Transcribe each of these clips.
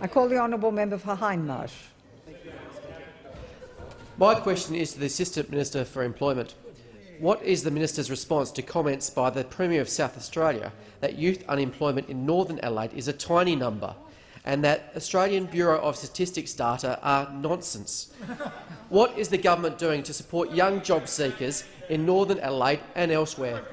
I call the honourable member for Hindmarsh. My question is to the Assistant Minister for Employment. What is the Minister's response to comments by the Premier of South Australia that youth unemployment in Northern Adelaide is a tiny number and that Australian Bureau of Statistics data are nonsense? What is the government doing to support young job seekers in Northern Adelaide and elsewhere?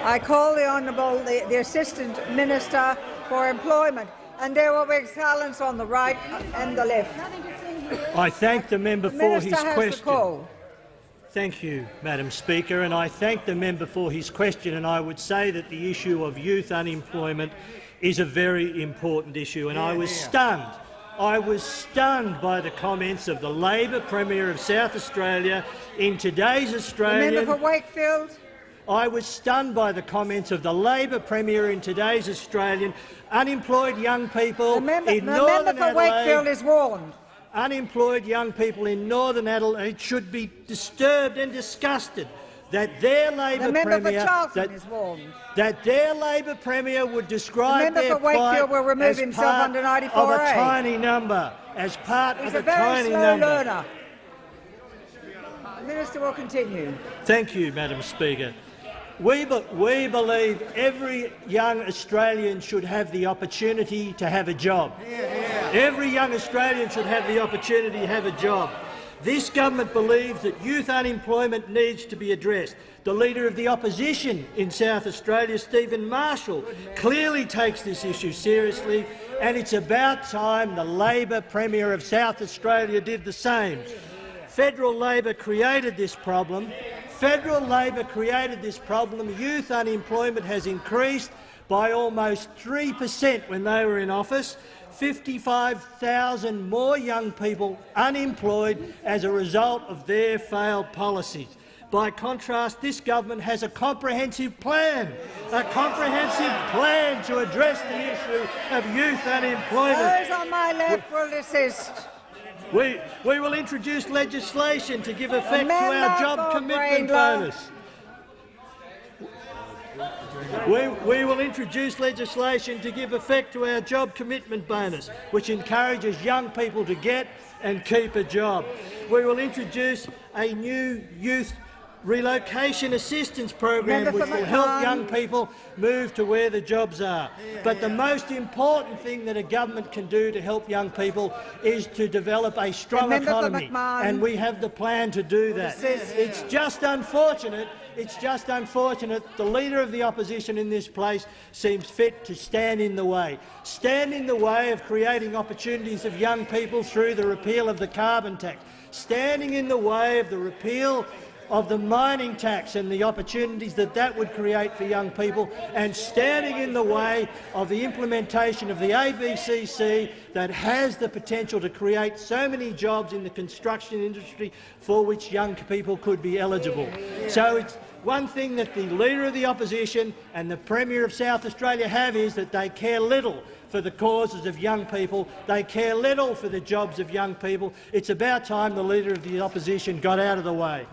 I call the Honourable the Assistant Minister for Employment, and there will be silence on the right and the left. I thank the member for his question. Thank you, Madam Speaker, and I thank the member for his question. And I would say that the issue of youth unemployment is a very important issue. And I was stunned. I was stunned by the comments of the Labor Premier of South Australia in today's Australian. The member for Wakefield. I was stunned by the comments of the Labor Premier in today's Australian. Unemployed young people in Northern Adelaide. The member for Wakefield is warned. Unemployed young people in Northern Adelaide should be disturbed and disgusted that their Labor Premier would describe their plight as part of a tiny number, as part of a tiny number. Learner. The Minister will continue. Thank you, Madam Speaker. We believe every young Australian should have the opportunity to have a job. Every young Australian should have the opportunity to have a job. This government believes that youth unemployment needs to be addressed. The Leader of the Opposition in South Australia, Stephen Marshall, clearly takes this issue seriously, and it's about time the Labor Premier of South Australia did the same. Federal Labor created this problem. Youth unemployment has increased by almost 3% when they were in office. 55,000 more young people unemployed as a result of their failed policies. By contrast, this government has a comprehensive plan to address the issue of youth unemployment. Those on my left will desist. We will introduce legislation to give effect to our job commitment bonus. We will introduce legislation to give effect to our job commitment bonus, which encourages young people to get and keep a job. We will introduce a new youth relocation assistance program which will help young people move to where the jobs are. But the most important thing that a government can do to help young people is to develop a strong economy, and we have the plan to do that. It's just unfortunate the Leader of the Opposition in this place seems fit to stand in the way of creating opportunities of young people through the repeal of the carbon tax, standing in the way of the repeal of the mining tax and the opportunities that would create for young people, and standing in the way of the implementation of the ABCC that has the potential to create so many jobs in the construction industry for which young people could be eligible. So it's one thing that the Leader of the Opposition and the Premier of South Australia have is that they care little for the causes of young people. They care little for the jobs of young people. It's about time the Leader of the Opposition got out of the way.